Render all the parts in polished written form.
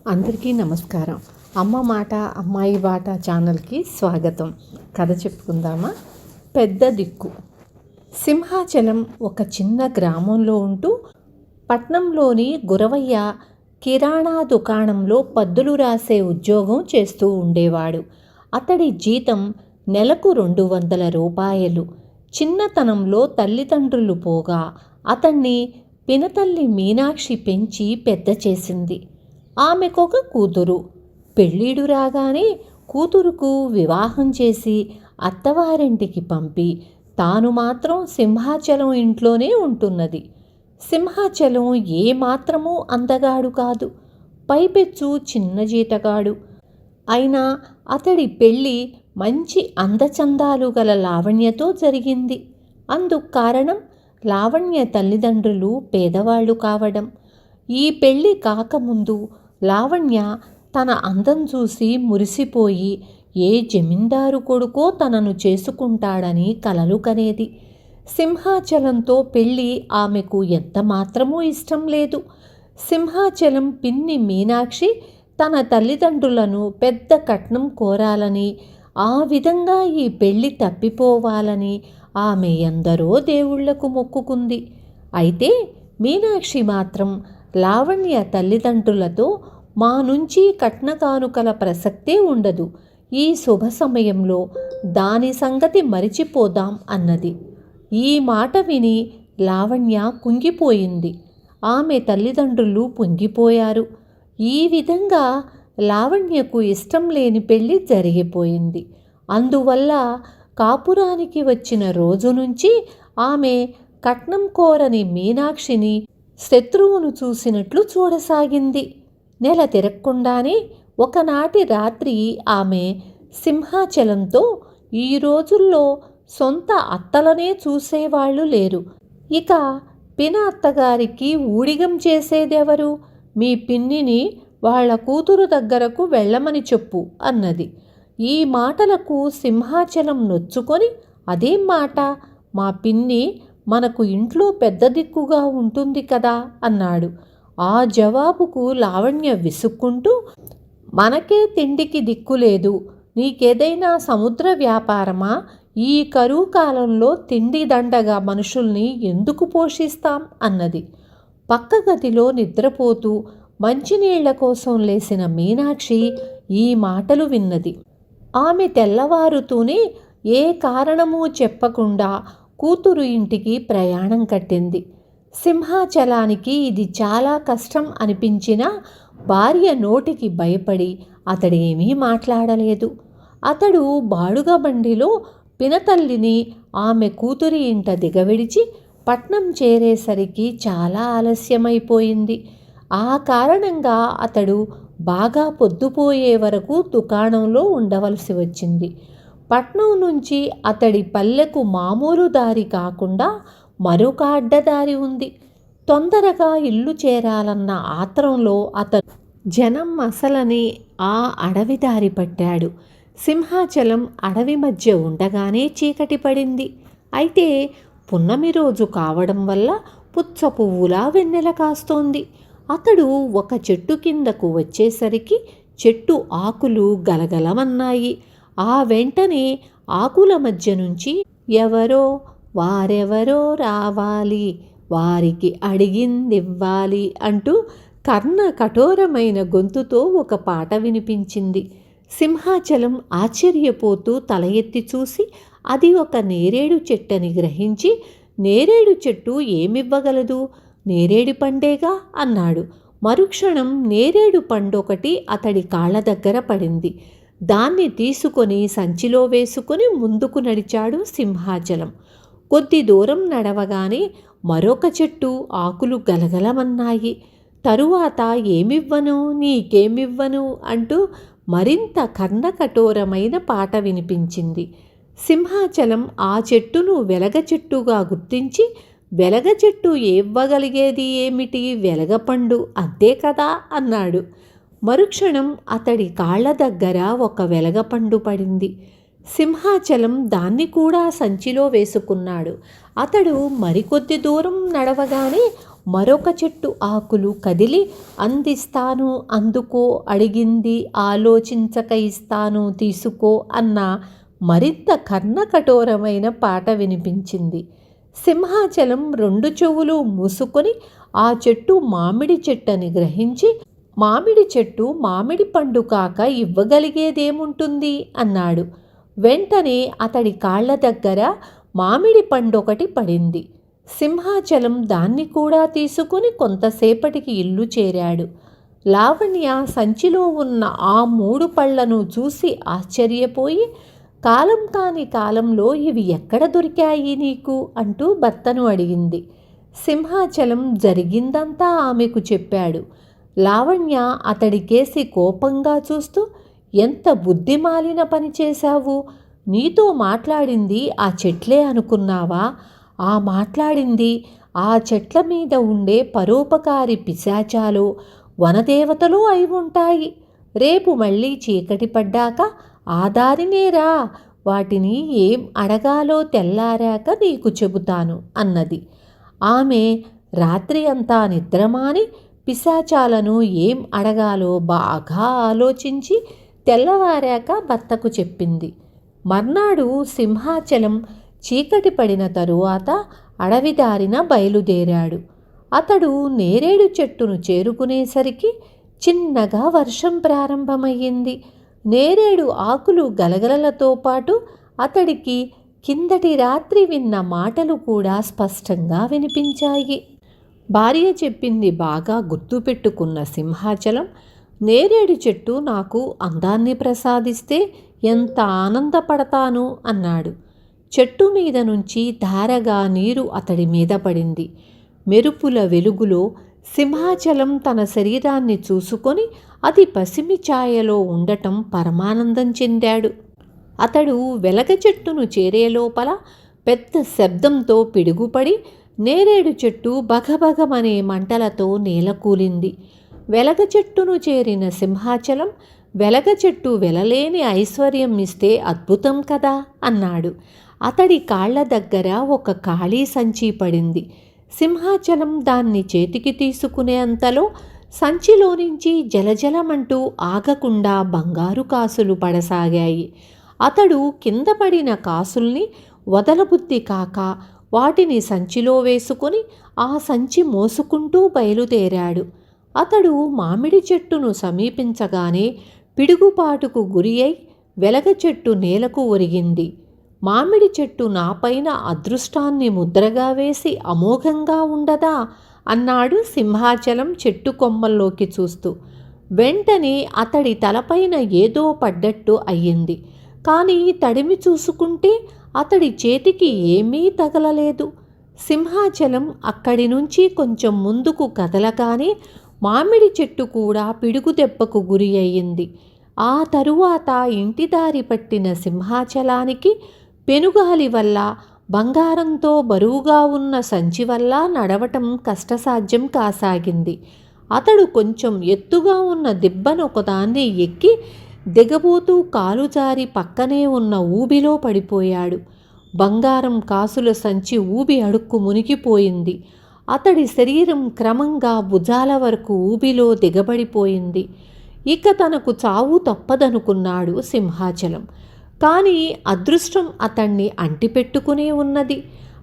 అందరికీ నమస్కారం. అమ్మ మాట అమ్మాయి బాట ఛానల్కి స్వాగతం. కథ చెప్పుకుందామా? పెద్ద దిక్కు. సింహాచలం ఒక చిన్న గ్రామంలో ఉంటూ పట్నంలోని గురవయ్య కిరాణా దుకాణంలో పద్దులు రాసే ఉద్యోగం చేస్తూ ఉండేవాడు. అతడి జీతం నెలకు 200 రూపాయలు. చిన్నతనంలో తల్లిదండ్రులు పోగా అతన్ని పినతల్లి మీనాక్షి పెంచి పెద్ద చేసింది. ఆమెకొక కూతురు. పెళ్ళీడు రాగానే కూతురుకు వివాహం చేసి అత్తవారింటికి పంపి తాను మాత్రం సింహాచలం ఇంట్లోనే ఉంటున్నది. సింహాచలం ఏమాత్రమూ అందగాడు కాదు, పైపెచ్చు చిన్న జీతగాడు. అయినా అతడి పెళ్ళి మంచి అందచందాలు గల లావణ్యతో జరిగింది. అందుకు కారణం లావణ్య తల్లిదండ్రులు పేదవాళ్ళు కావడం. ఈ పెళ్ళి కాకముందు లావణ్య తన అందం చూసి మురిసిపోయి ఏ జమీందారు కొడుకో తనను చేసుకుంటాడని కలలు కనేది. సింహాచలంతో పెళ్ళి ఆమెకు ఎంత మాత్రమూ ఇష్టం లేదు. సింహాచలం పిన్ని మీనాక్షి తన తల్లిదండ్రులను పెద్ద కట్నం కోరాలని, ఆ విధంగా ఈ పెళ్ళి తప్పిపోవాలని ఆమె ఎందరో దేవుళ్లకు మొక్కుకుంది. అయితే మీనాక్షి మాత్రం లావణ్య తల్లిదండ్రులతో మా నుంచి కట్న కానుకల ప్రసక్తే ఉండదు, ఈ శుభ సమయంలో దాని సంగతి మరిచిపోదాం అన్నది. ఈ మాట విని లావణ్య కుంగిపోయింది. ఆమె తల్లిదండ్రులు పొంగిపోయారు. ఈ విధంగా లావణ్యకు ఇష్టం లేని పెళ్ళి జరిగిపోయింది. అందువల్ల కాపురానికి వచ్చిన రోజు నుంచి ఆమె కట్నం కోరని మీనాక్షిని శత్రువును చూసినట్లు చూడసాగింది. నెల తిరగకుండానే ఒకనాటి రాత్రి ఆమె సింహాచలంతో, ఈ రోజుల్లో సొంత అత్తలనే చూసేవాళ్ళు లేరు, ఇక పిన అత్తగారికి ఊడిగం చేసేదెవరు? మీ పిన్నిని వాళ్ళ కూతురు దగ్గరకు వెళ్ళమని చెప్పు అన్నది. ఈ మాటలకు సింహాచలం నొచ్చుకొని, అదేం మాట, మా పిన్ని మనకు ఇంట్లో పెద్ద దిక్కుగా ఉంటుంది కదా అన్నాడు. ఆ జవాబుకు లావణ్య విసుక్కుంటూ, మనకే తిండికి దిక్కులేదు, నీకేదైనా సముద్ర వ్యాపారమా? ఈ కరువు కాలంలో తిండి దండగా మనుషుల్ని ఎందుకు పోషిస్తాం అన్నది. పక్క గదిలో నిద్రపోతూ మంచినీళ్ల కోసం లేసిన మీనాక్షి ఈ మాటలు విన్నది. ఆమె తెల్లవారుతూనే ఏ కారణమూ చెప్పకుండా కూతురు ఇంటికి ప్రయాణం కట్టింది. సింహాచలానికి ఇది చాలా కష్టం అనిపించినా భార్య నోటికి భయపడి అతడేమీ మాట్లాడలేదు. అతడు బాడుగ బండిలో పినతల్లిని ఆమె కూతురి ఇంట దిగవిడిచి పట్నం చేరేసరికి చాలా ఆలస్యమైపోయింది. ఆ కారణంగా అతడు బాగా పొద్దుపోయే వరకు దుకాణంలో ఉండవలసి వచ్చింది. పట్నం నుంచి అతడి పల్లెకు మామూలు దారి కాకుండా మరొక అడ్డదారి ఉంది. తొందరగా ఇల్లు చేరాలన్న ఆత్రంలో అతడు జనం మసలని ఆ అడవి దారి పట్టాడు. సింహాచలం అడవి మధ్య ఉండగానే చీకటి పడింది. అయితే పున్నమి రోజు కావడం వల్ల పుచ్చ పువ్వులా వెన్నెల కాస్తోంది. అతడు ఒక చెట్టు కిందకు వచ్చేసరికి చెట్టు ఆకులు గలగలమన్నాయి. ఆ వెంటనే ఆకుల మధ్య నుంచి ఎవరో వారెవరో రావాలి, వారికి అడిగిందివ్వాలి అంటూ కర్ణ కఠోరమైన గొంతుతో ఒక పాట వినిపించింది. సింహాచలం ఆశ్చర్యపోతూ తల ఎత్తి చూసి అది ఒక నేరేడు చెట్టని గ్రహించి, నేరేడు చెట్టు ఏమివ్వగలదు, నేరేడు పండేగా అన్నాడు. మరుక్షణం నేరేడు పండొకటి అతడి కాళ్ళ దగ్గర పడింది. దాన్ని తీసుకొని సంచిలో వేసుకొని ముందుకు నడిచాడు సింహాచలం. కొద్ది దూరం నడవగానే మరొక చెట్టు ఆకులు గలగలమన్నాయి. తరువాత ఏమివ్వను, నీకేమివ్వను అంటూ మరింత కర్ణకఠోరమైన పాట వినిపించింది. సింహాచలం ఆ చెట్టును వెలగ చెట్టుగా గుర్తించి, వెలగ చెట్టు ఇవ్వగలిగేది ఏమిటి, వెలగపండు అంతే కదా అన్నాడు. మరుక్షణం అతడి కాళ్ళ దగ్గర ఒక వెలగపండు పడింది. సింహాచలం దాన్ని కూడా సంచిలో వేసుకున్నాడు. అతడు మరికొద్ది దూరం నడవగానే మరొక చెట్టు ఆకులు కదిలి అందిస్తాను అందుకో, అడిగింది ఆలోచించక ఇస్తాను తీసుకో అన్న మరింత కర్ణకఠోరమైన పాట వినిపించింది. సింహాచలం రెండు చెవులు మూసుకొని ఆ చెట్టు మామిడి చెట్టని గ్రహించి, మామిడి చెట్టు మామిడి పండు కాక ఇవ్వగలిగేదేముంటుంది అన్నాడు. వెంటనే అతడి కాళ్ల దగ్గర మామిడి పండొకటి పడింది. సింహాచలం దాన్ని కూడా తీసుకుని కొంతసేపటికి ఇల్లు చేరాడు. లావణ్య సంచిలో ఉన్న ఆ 3 పళ్లను చూసి ఆశ్చర్యపోయి, కాలం కాని కాలంలో ఇవి ఎక్కడ దొరికాయి నీకు అంటూ భర్తను అడిగింది. సింహాచలం జరిగిందంతా ఆమెకు చెప్పాడు. లావణ్య అతడికేసి కోపంగా చూస్తూ, ఎంత బుద్ధిమాలిన పని చేశావు, నీతో మాట్లాడింది ఆ చెట్లే అనుకున్నావా? ఆ మాట్లాడింది ఆ చెట్ల మీద ఉండే పరోపకారి పిశాచాలో వనదేవతలో అయి ఉంటాయి. రేపు మళ్ళీ చీకటి పడ్డాక ఆ దారినేరా, వాటిని ఏం అడగాలో తెల్లారాక నీకు చెబుతాను అన్నది. ఆమె రాత్రి అంతా నిద్రమాని పిశాచాలను ఏం అడగాలో బాగా ఆలోచించి తెల్లవారాక భర్తకు చెప్పింది. మర్నాడు సింహాచలం చీకటి పడిన తరువాత అడవిదారిన బయలుదేరాడు. అతడు నేరేడు చెట్టును చేరుకునేసరికి చిన్నగా వర్షం ప్రారంభమయ్యింది. నేరేడు ఆకులు గలగలలతో పాటు అతడికి కిందటి రాత్రి విన్న మాటలు కూడా స్పష్టంగా వినిపించాయి. భార్య చెప్పింది బాగా గుర్తుపెట్టుకున్న సింహాచలం, నేరేడు చెట్టు నాకు అందాన్ని ప్రసాదిస్తే ఎంత ఆనందపడతాను అన్నాడు. చెట్టు మీద నుంచి ధారగా నీరు అతడి మీద పడింది. మెరుపుల వెలుగులో సింహాచలం తన శరీరాన్ని చూసుకొని అది పసిమి ఛాయలో ఉండటం పరమానందం చెందాడు. అతడు వెలగ చెట్టును చేరే లోపల పెద్ద శబ్దంతో పిడుగుపడి నేరేడు చెట్టు బగబగమనే మంటలతో నేలకూలింది. వెలగ చెట్టును చేరిన సింహాచలం, వెలగ చెట్టు వెలలేని ఐశ్వర్యం ఇస్తే అద్భుతం కదా అన్నాడు. అతడి కాళ్ల దగ్గర ఒక ఖాళీ సంచి పడింది. సింహాచలం దాన్ని చేతికి తీసుకునే అంతలో సంచిలో నుంచి జలజలమంటూ ఆగకుండా బంగారు కాసులు పడసాగాయి. అతడు కింద పడిన కాసుల్ని వదలబుద్ధి కాక వాటిని సంచిలో వేసుకుని ఆ సంచి మోసుకుంటూ బయలుదేరాడు. అతడు మామిడి చెట్టును సమీపించగానే పిడుగుపాటుకు గురి అయి వెలగ చెట్టు నేలకు ఒరిగింది. మామిడి చెట్టు నాపైన అదృష్టాన్ని ముద్రగా వేసి అమోఘంగా ఉండదా అన్నాడు సింహాచలం చెట్టు కొమ్మల్లోకి చూస్తూ. వెంటనే అతడి తలపైన ఏదో పడ్డట్టు అయ్యింది. కానీ తడిమి చూసుకుంటే అతడి చేతికి ఏమీ తగలలేదు. సింహాచలం అక్కడి నుంచి కొంచెం ముందుకు కదలగానే మామిడి చెట్టు కూడా పిడుగు దెబ్బకు గురి అయ్యింది. ఆ తరువాత ఇంటి దారి పట్టిన సింహాచలానికి పెనుగాలి వల్ల, బంగారంతో బరువుగా ఉన్న సంచి వల్ల నడవటం కష్టసాధ్యం కాసాగింది. అతడు కొంచెం ఎత్తుగా ఉన్న దిబ్బనొకదాన్ని ఎక్కి దిగబోతూ కాలు జారి పక్కనే ఉన్న ఊబిలో పడిపోయాడు. బంగారం కాసుల సంచి ఊబి అడుక్కు మునిగిపోయింది. అతడి శరీరం క్రమంగా భుజాల వరకు ఊబిలో దిగబడిపోయింది. ఇక తనకు చావు తప్పదనుకున్నాడు సింహాచలం. కానీ అదృష్టం అతన్ని అంటిపెట్టుకునే ఉన్నది.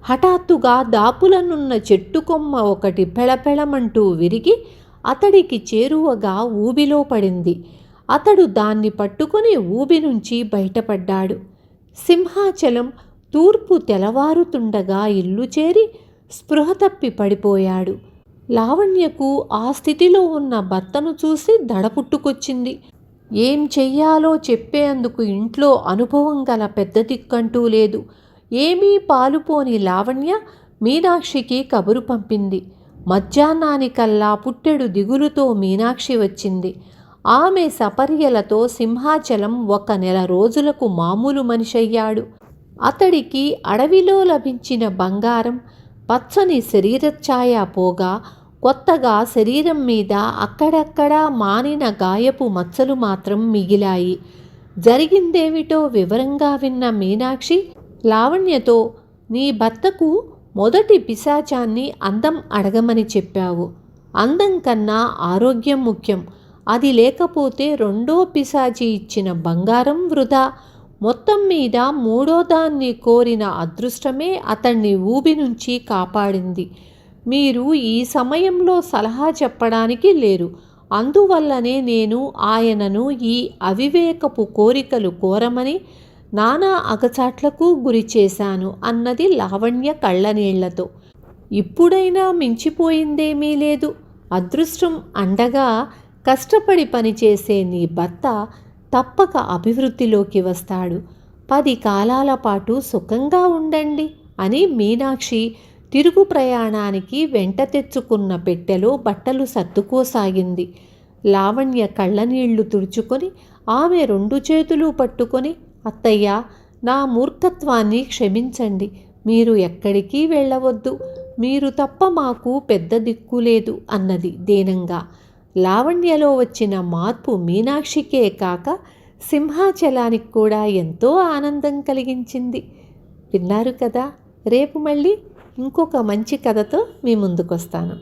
హఠాత్తుగా దాపులనున్న చెట్టు కొమ్మ ఒకటి పెళపెళమంటూ విరిగి అతడికి చేరువగా ఊబిలో పడింది. అతడు దాన్ని పట్టుకుని ఊబి నుంచి బయటపడ్డాడు. సింహాచలం తూర్పు తెలవారుతుండగా ఇల్లు చేరి స్పృహ తప్పి పడిపోయాడు. లావణ్యకు ఆ స్థితిలో ఉన్న భర్తను చూసి దడ పుట్టుకొచ్చింది. ఏం చెయ్యాలో చెప్పేందుకు ఇంట్లో అనుభవం గల పెద్ద దిక్కంటూ లేదు. ఏమీ పాలుపోని లావణ్య మీనాక్షికి కబురు పంపింది. మధ్యాహ్నానికల్లా పుట్టెడు దిగులుతో మీనాక్షి వచ్చింది. ఆమె సపర్యలతో సింహాచలం 1 నెల రోజులకు మామూలు మనిషయ్యాడు. అతడికి అడవిలో లభించిన బంగారం, పచ్చని శరీరఛాయ పోగా కొత్తగా శరీరం మీద అక్కడక్కడా మానిన గాయపు మచ్చలు మాత్రం మిగిలాయి. జరిగిందేమిటో వివరంగా విన్న మీనాక్షి లావణ్యతో, నీ భర్తకు మొదటి పిశాచాన్ని అందం అడగమని చెప్పావు. అందం కన్నా ఆరోగ్యం ముఖ్యం. అది లేకపోతే రెండో పిశాచి ఇచ్చిన బంగారం వృధా. మొత్తం మీద మూడో దాన్ని కోరిన అదృష్టమే అతన్ని ఊబి నుంచి కాపాడింది. మీరు ఈ సమయంలో సలహా చెప్పడానికి లేరు. అందువల్లనే నేను ఆయనను ఈ అవివేకపు కోరికలు కోరమని నానా అగచాట్లకు గురి చేశాను అన్నది లావణ్య కళ్ళనీళ్లతో. ఇప్పుడైనా మించిపోయిందేమీ లేదు. అదృష్టం అండగా కష్టపడి పనిచేసే నీ భర్త తప్పక అభివృద్ధిలోకి వస్తాడు. 10 కాలాల పాటు సుఖంగా ఉండండి అని మీనాక్షి తిరుగు ప్రయాణానికి వెంట తెచ్చుకున్న పెట్టెలో బట్టలు సర్దుకోసాగింది. లావణ్య కళ్ళనీళ్లు తుడుచుకొని ఆమె 2 చేతులు పట్టుకొని, అత్తయ్య, నా మూర్ఖత్వాన్ని క్షమించండి. మీరు ఎక్కడికి వెళ్ళవద్దు. మీరు తప్ప మాకు పెద్ద దిక్కులేదు అన్నది దీనంగా. లావణ్యలో వచ్చిన మార్పు మీనాక్షికే కాక సింహాచలానికి కూడా ఎంతో ఆనందం కలిగించింది. విన్నారు కదా. రేపు మళ్ళీ ఇంకొక మంచి కథతో మీ ముందుకొస్తాను.